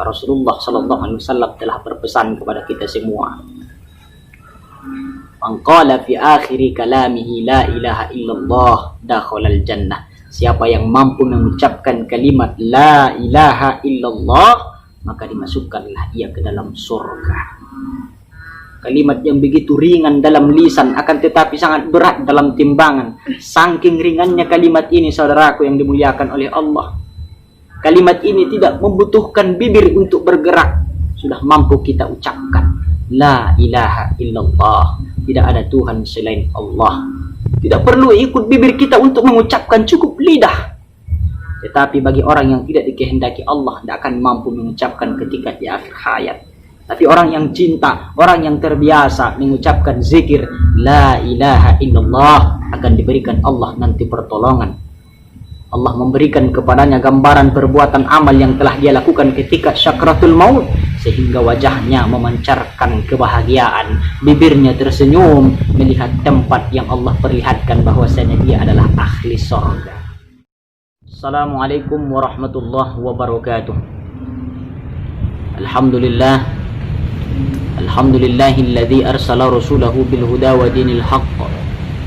Maka Rasulullah sallallahu alaihi wasallam telah berpesan kepada kita semua. Man qala fi akhiri kalamihi la ilaha illallah dakhalal jannah. Siapa yang mampu mengucapkan kalimat la ilaha illallah, maka dimasukkanlah ia ke dalam surga. Kalimat yang begitu ringan dalam lisan, akan tetapi sangat berat dalam timbangan. Saking ringannya kalimat ini, saudaraku yang dimuliakan oleh Allah. Kalimat ini tidak membutuhkan bibir untuk bergerak. Sudah mampu kita ucapkan. La ilaha illallah. Tidak ada Tuhan selain Allah. Tidak perlu ikut bibir kita untuk mengucapkan, cukup lidah. Tetapi bagi orang yang tidak dikehendaki Allah, tidak akan mampu mengucapkan ketika di akhir hayat. Tapi orang yang cinta, orang yang terbiasa mengucapkan zikir la ilaha illallah, akan diberikan Allah nanti pertolongan. Allah memberikan kepadanya gambaran perbuatan amal yang telah dia lakukan ketika syakratul maut, sehingga wajahnya memancarkan kebahagiaan, bibirnya tersenyum melihat tempat yang Allah perlihatkan bahwasanya dia adalah ahli surga. Assalamualaikum warahmatullahi wabarakatuh. Alhamdulillah. Alhamdulillahilladzi arsala rasulahu bil huda wa dinil haqq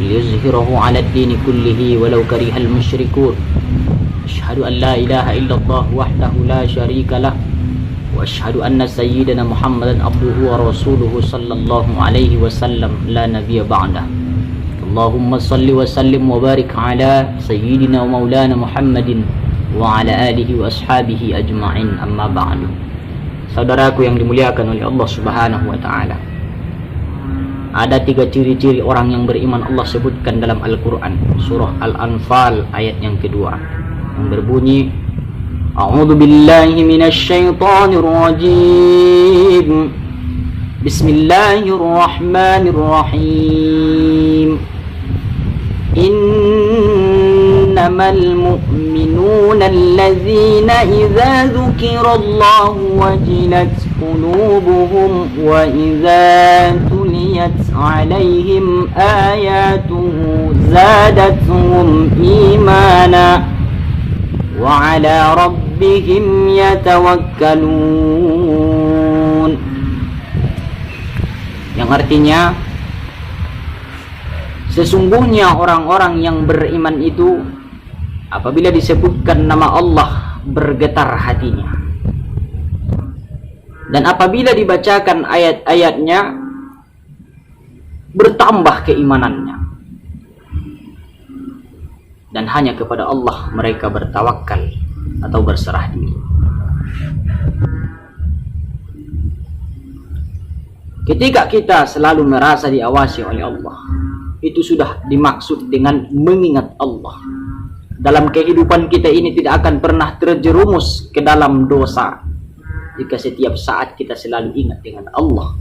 liyuzhirahu 'ala ad-din kullihi walau karihal musyrikun. Asyhadu an la ilaha illallah wahdahu la syarika lah wa asyhadu anna sayyidana Muhammadan abduhu wa rasuluhu sallallahu alaihi wasallam la nabiyya ba'dah. Allahumma salli wa sallim wa barik ala sayyidina wa maulana Muhammadin wa ala alihi wa ashabihi ajma'in, amma ba'du. Saudaraku yang dimuliakan oleh Allah Subhanahu wa ta'ala, ada 3 ciri-ciri orang yang beriman Allah sebutkan dalam Al-Quran, surah Al-Anfal ayat yang kedua, yang berbunyi A'udzu billahi minasyaitonir rajim. Bismillahirrahmanirrahim. Innamal mu'minuna allazina idza dzukirallahu wajilat qulubuhum wa idza tuliyat 'alaihim ayatuhu zadatuhum imana wa 'ala rabbihim yatawakkalun. Yang artinya, sesungguhnya orang-orang yang beriman itu apabila disebutkan nama Allah bergetar hatinya, dan apabila dibacakan ayat-ayatnya bertambah keimanannya, dan hanya kepada Allah mereka bertawakal atau berserah diri. Ketika kita selalu merasa diawasi oleh Allah, itu sudah dimaksud dengan mengingat Allah. Dalam kehidupan kita ini tidak akan pernah terjerumus ke dalam dosa jika setiap saat kita selalu ingat dengan Allah.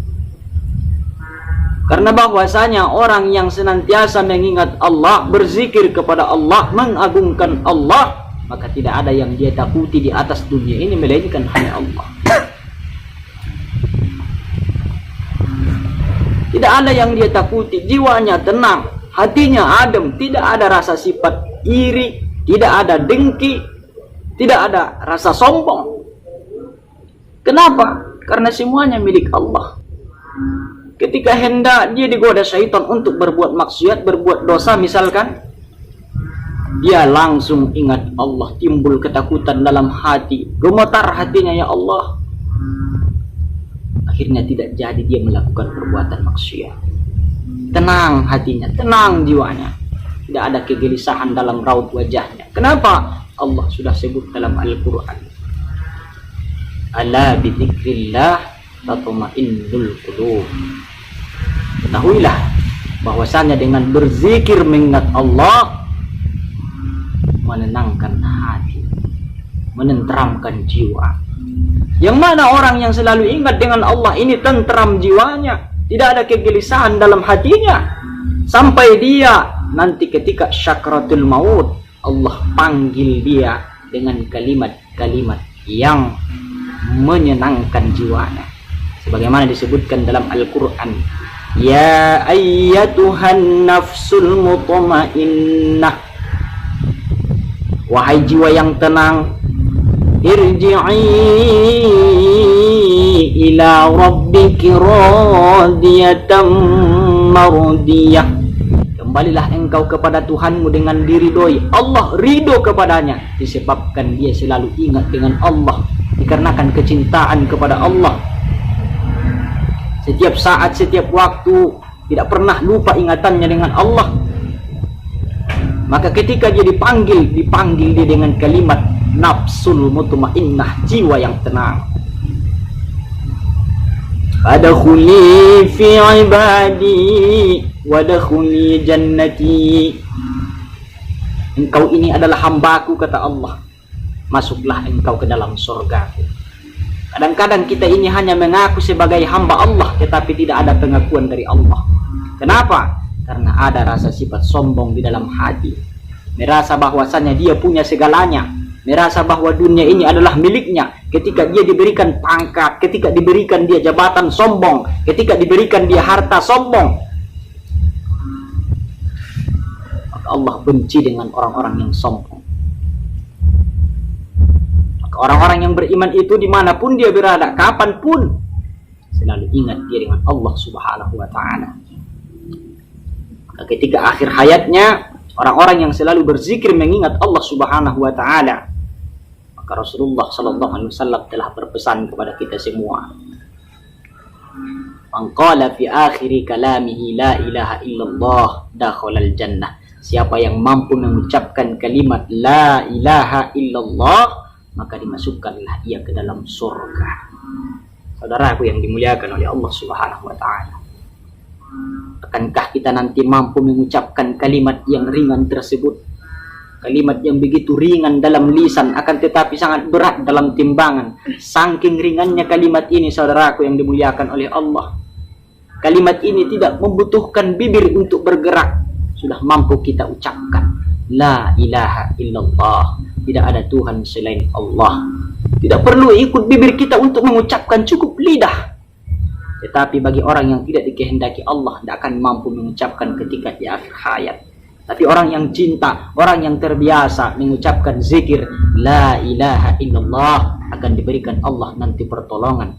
Karena bahwasanya orang yang senantiasa mengingat Allah, berzikir kepada Allah, mengagungkan Allah, maka tidak ada yang dia takuti di atas dunia ini melainkan hanya Allah. Tidak ada yang dia takuti, jiwanya tenang, hatinya adem, tidak ada rasa sifat iri, tidak ada dengki, tidak ada rasa sombong. Kenapa? Karena semuanya milik Allah. Ketika hendak dia digoda syaitan untuk berbuat maksiat, berbuat dosa misalkan, dia langsung ingat Allah, timbul ketakutan dalam hati, gemetar hatinya, ya Allah. Akhirnya tidak jadi dia melakukan perbuatan maksiat. Tenang hatinya, tenang jiwanya, tidak ada kegelisahan dalam raut wajahnya. Kenapa? Allah sudah sebut dalam Al-Quran, ala bidzikrillah tatma'innul qulub. Ketahuilah bahwasanya dengan berzikir mengingat Allah menenangkan hati, menenteramkan jiwa. Yang mana orang yang selalu ingat dengan Allah ini tentram jiwanya, tidak ada kegelisahan dalam hatinya, sampai dia nanti ketika syakratul maut Allah panggil dia dengan kalimat-kalimat yang menyenangkan jiwanya, sebagaimana disebutkan dalam Al-Quran, ya ayyatuhan nafsul mutmainnah, wahai jiwa yang tenang, irji'i ila rabbiki radiyatan mardiyah. Kembalilah engkau kepada Tuhanmu dengan diridhoi. Allah ridho kepadanya disebabkan dia selalu ingat dengan Allah, dikarenakan kecintaan kepada Allah. Setiap saat, setiap waktu tidak pernah lupa ingatannya dengan Allah. Maka ketika dia dipanggil dia dengan kalimat nafsul mutmainnah, jiwa yang tenang. Adkhuli fi ibadi wadkhuli jannati. Engkau ini adalah hambaku, kata Allah, masuklah engkau ke dalam surgaku. Kadang-kadang kita ini hanya mengaku sebagai hamba Allah, tetapi tidak ada pengakuan dari Allah. Kenapa? Karena ada rasa sifat sombong di dalam hati. Merasa bahwasannya dia punya segalanya. Merasa bahwa dunia ini adalah miliknya. Ketika dia diberikan pangkat, ketika diberikan dia jabatan, sombong. Ketika diberikan dia harta, sombong. Maka Allah benci dengan orang-orang yang sombong. Maka orang-orang yang beriman itu dimanapun dia berada, kapanpun, selalu ingat dia dengan Allah Subhanahu wa ta'ala. Ketika akhir hayatnya, orang-orang yang selalu berzikir mengingat Allah Subhanahu wa ta'ala, maka Rasulullah sallallahu alaihi wasallam telah berpesan kepada kita semua, man qala fi akhiri kalamihi la ilaha illallah dakhalal jannah. Siapa yang mampu mengucapkan kalimat la ilaha illallah, maka dimasukkanlah ia ke dalam surga. Saudaraku yang dimuliakan oleh Allah Subhanahu wa ta'ala, akankah kita nanti mampu mengucapkan kalimat yang ringan tersebut? Kalimat yang begitu ringan dalam lisan, akan tetapi sangat berat dalam timbangan. Saking ringannya kalimat ini, saudaraku yang dimuliakan oleh Allah. Kalimat ini tidak membutuhkan bibir untuk bergerak, sudah mampu kita ucapkan. La ilaha illallah, tidak ada Tuhan selain Allah. Tidak perlu ikut bibir kita untuk mengucapkan, cukup lidah. Tetapi bagi orang yang tidak dikehendaki Allah, tidak akan mampu mengucapkan ketika di akhir hayat. Tapi orang yang cinta, orang yang terbiasa mengucapkan zikir la ilaha illallah, akan diberikan Allah nanti pertolongan.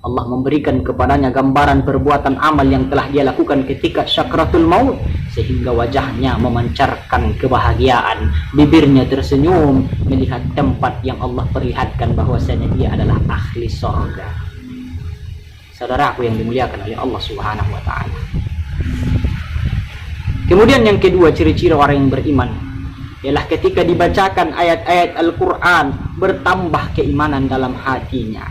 Allah memberikan kepadanya gambaran perbuatan amal yang telah dia lakukan ketika syakratul maut, sehingga wajahnya memancarkan kebahagiaan, bibirnya tersenyum melihat tempat yang Allah perlihatkan bahwasanya dia adalah ahli surga. Saudaraku yang dimuliakan oleh Allah Subhanahu wa ta'ala. Kemudian yang kedua, ciri-ciri orang yang beriman ialah ketika dibacakan ayat-ayat Al-Quran, bertambah keimanan dalam hatinya.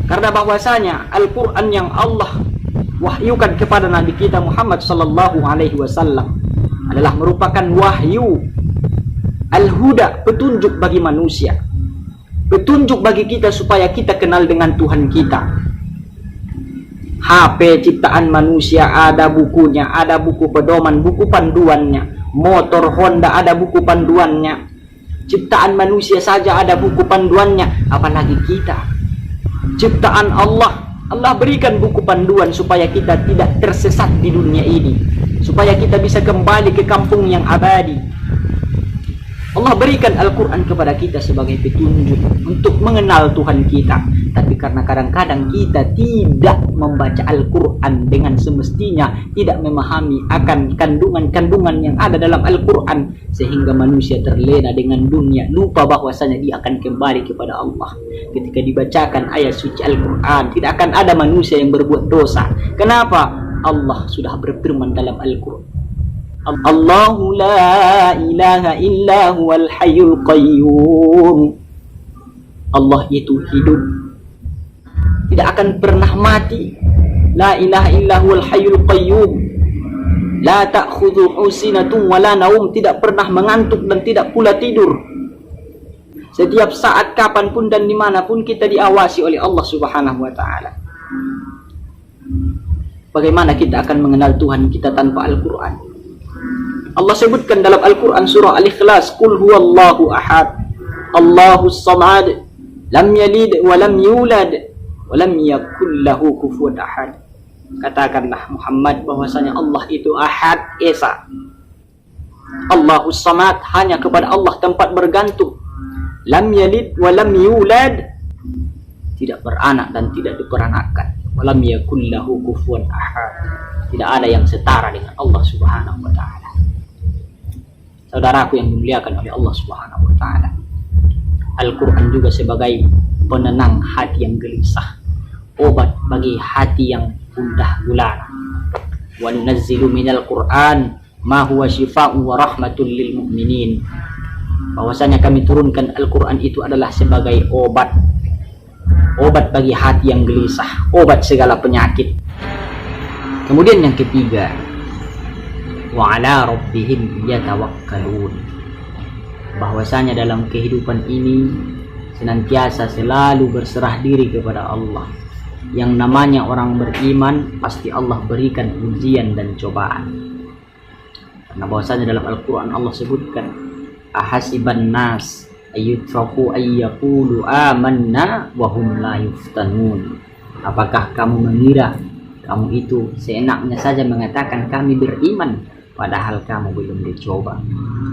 Karena bahwasanya Al-Quran yang Allah wahyukan kepada Nabi kita Muhammad sallallahu alaihi wasallam adalah merupakan wahyu al-huda, petunjuk bagi manusia, petunjuk bagi kita supaya kita kenal dengan Tuhan kita. HP ciptaan manusia ada bukunya, ada buku pedoman, buku panduannya. Motor Honda ada buku panduannya. Ciptaan manusia saja ada buku panduannya, apalagi kita. Ciptaan Allah, Allah berikan buku panduan supaya kita tidak tersesat di dunia ini, supaya kita bisa kembali ke kampung yang abadi. Allah berikan Al-Quran kepada kita sebagai petunjuk untuk mengenal Tuhan kita. Tapi karena kadang-kadang kita tidak membaca Al-Quran dengan semestinya, tidak memahami akan kandungan-kandungan yang ada dalam Al-Quran, sehingga manusia terlena dengan dunia, lupa bahwasanya dia akan kembali kepada Allah. Ketika dibacakan ayat suci Al-Quran, tidak akan ada manusia yang berbuat dosa. Kenapa? Allah sudah berfirman dalam Al-Quran, Allahu la ilaha illa huwal hayyul qayyum. Allah itu hidup, tidak akan pernah mati. La ilaha illa huwal hayyul qayyum. La ta'khudhuhu sinatun wa la naum, tidak pernah mengantuk dan tidak pula tidur. Setiap saat, kapanpun dan dimanapun kita diawasi oleh Allah Subhanahu wa ta'ala. Bagaimana kita akan mengenal Tuhan kita tanpa Al-Quran? Allah sebutkan dalam Al-Quran surah Al-Ikhlas, Qul huwallahu ahad, Allahus samad, lam yalid wa lam yulad wa lam yakul lahu kufuwan ahad. Katakanlah Muhammad bahwasanya Allah itu ahad, esa. Allahus samad, hanya kepada Allah tempat bergantung. Lam yalid wa lam yulad, tidak beranak dan tidak diperanakkan. Walam yakul lahu kufuwan ahad. Tidak ada yang setara dengan Allah Subhanahu wa taala. Saudaraku yang dimuliakan oleh Allah Subhanahu wa taala. Al-Qur'an juga sebagai penenang hati yang gelisah, obat bagi hati yang gundah gulana. Wa nunazzilu minal Qur'an ma huwa syifaa'un wa rahmatul lil mu'minin. Bahwasanya kami turunkan Al-Qur'an itu adalah sebagai obat bagi hati yang gelisah, obat segala penyakit. Kemudian yang ketiga, wa ala rabbihim yatawakkalun. Bahwasanya dalam kehidupan ini senantiasa selalu berserah diri kepada Allah. Yang namanya orang beriman pasti Allah berikan ujian dan cobaan. Karena bahwasanya dalam Al-Qur'an Allah sebutkan, ahasiban nas ayyutraku ayyaqulu amanna wa hum la yuftanun. Apakah kamu mengira kamu itu seenaknya saja mengatakan kami beriman padahal kamu belum dicoba?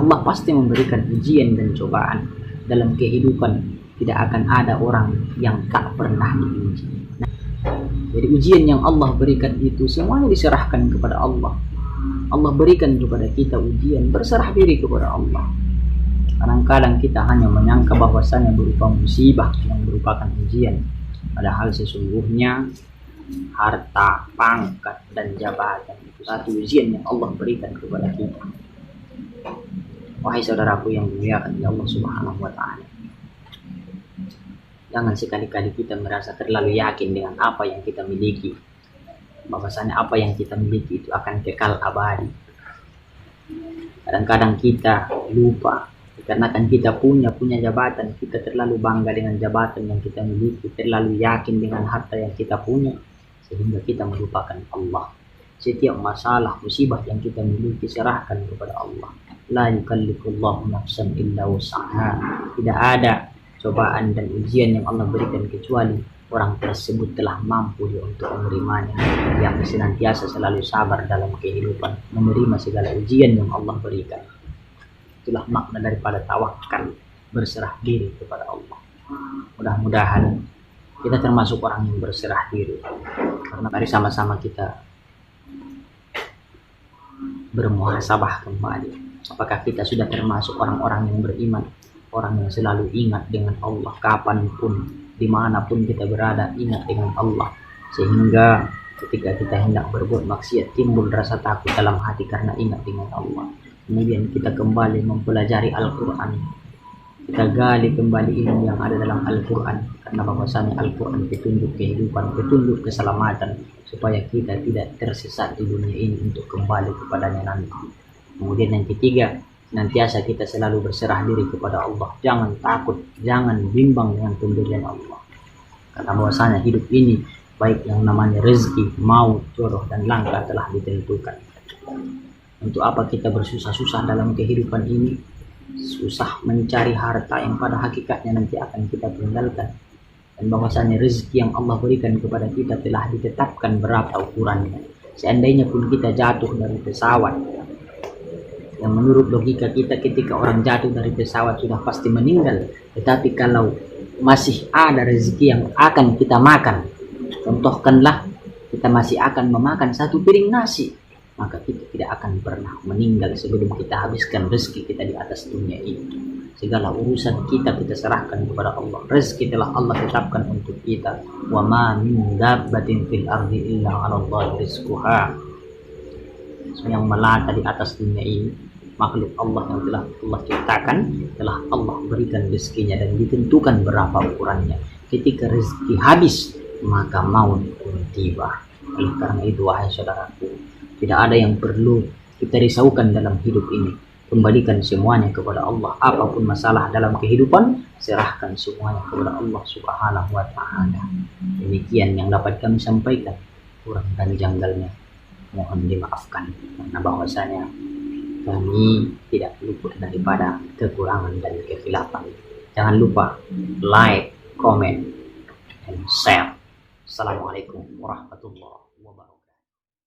Allah pasti memberikan ujian dan cobaan. Dalam kehidupan tidak akan ada orang yang tak pernah diuji. Jadi ujian yang Allah berikan itu semuanya diserahkan kepada Allah. Allah berikan kepada kita ujian, berserah diri kepada Allah. Kadang-kadang kita hanya menyangka bahwasanya berupa musibah yang merupakan ujian, padahal sesungguhnya harta, pangkat, dan jabatan itu satu ujian yang Allah berikan kepada kita. Wahai saudaraku yang dimuliakan oleh Allah Subhanahu wa taala, jangan sekali-kali kita merasa terlalu yakin dengan apa yang kita miliki, bahwasanya apa yang kita miliki itu akan kekal abadi. Kadang-kadang kita lupa, karena kan kita punya jabatan, kita terlalu bangga dengan jabatan yang kita miliki, terlalu yakin dengan harta yang kita punya, sehingga kita melupakan Allah. Setiap masalah, musibah yang kita miliki serahkan kepada Allah. La yukallifullahu nafsan illa wus'aha. Tidak ada cobaan dan ujian yang Allah berikan kecuali orang tersebut telah mampu untuk menerimanya, yang senantiasa selalu sabar dalam kehidupan, menerima segala ujian yang Allah berikan. Itulah makna daripada tawakal, berserah diri kepada Allah. Mudah-mudahan kita termasuk orang yang berserah diri, karena mari sama-sama kita bermuhasabah kembali. Apakah kita sudah termasuk orang-orang yang beriman, orang yang selalu ingat dengan Allah kapanpun, dimanapun kita berada, ingat dengan Allah, sehingga ketika kita hendak berbuat maksiat timbul rasa takut dalam hati karena ingat dengan Allah. Kemudian kita kembali mempelajari Al-Quran, kita gali kembali ilmu yang ada dalam Al-Quran, karena bahwasanya Al-Quran petunjuk kehidupan, petunjuk keselamatan, supaya kita tidak tersesat di dunia ini untuk kembali kepadanya nanti. Kemudian yang ketiga, senantiasa kita selalu berserah diri kepada Allah. Jangan takut, jangan bimbang dengan pemberian Allah, karena bahwasanya hidup ini baik yang namanya rezeki, maut, jodoh, dan langkah telah ditentukan. Untuk apa kita bersusah-susah dalam kehidupan ini? Susah mencari harta yang pada hakikatnya nanti akan kita tinggalkan. Dan bahwasanya rezeki yang Allah berikan kepada kita telah ditetapkan berapa ukurannya. Seandainya pun kita jatuh dari pesawat, yang menurut logika kita ketika orang jatuh dari pesawat sudah pasti meninggal. Tetapi kalau masih ada rezeki yang akan kita makan, contohkanlah kita masih akan memakan satu piring nasi, maka kita tidak akan pernah meninggal sebelum kita habiskan rezeki kita di atas dunia ini. Segala urusan kita serahkan kepada Allah. Rezeki telah Allah tetapkan untuk kita. Wa ma min dabbatin fil ardi illa 'ala Allahi rizquha. Yang melata di atas dunia ini, makhluk Allah yang telah Allah ciptakan, telah Allah berikan rezekinya dan ditentukan berapa ukurannya. Ketika rezeki habis, maka maut pun tiba. Oleh karena itu, wahai saudaraku, tidak ada yang perlu kita risaukan dalam hidup ini. Kembalikan semuanya kepada Allah. Apapun masalah dalam kehidupan, serahkan semuanya kepada Allah Subhanahu wa ta'ala. Demikian yang dapat kami sampaikan. Kurang dan janggalnya mohon dimaafkan, karena bahwasanya kami tidak luput daripada kekurangan dan kekhilafan. Jangan lupa like, comment, and share. Assalamualaikum warahmatullahi wabarakatuh.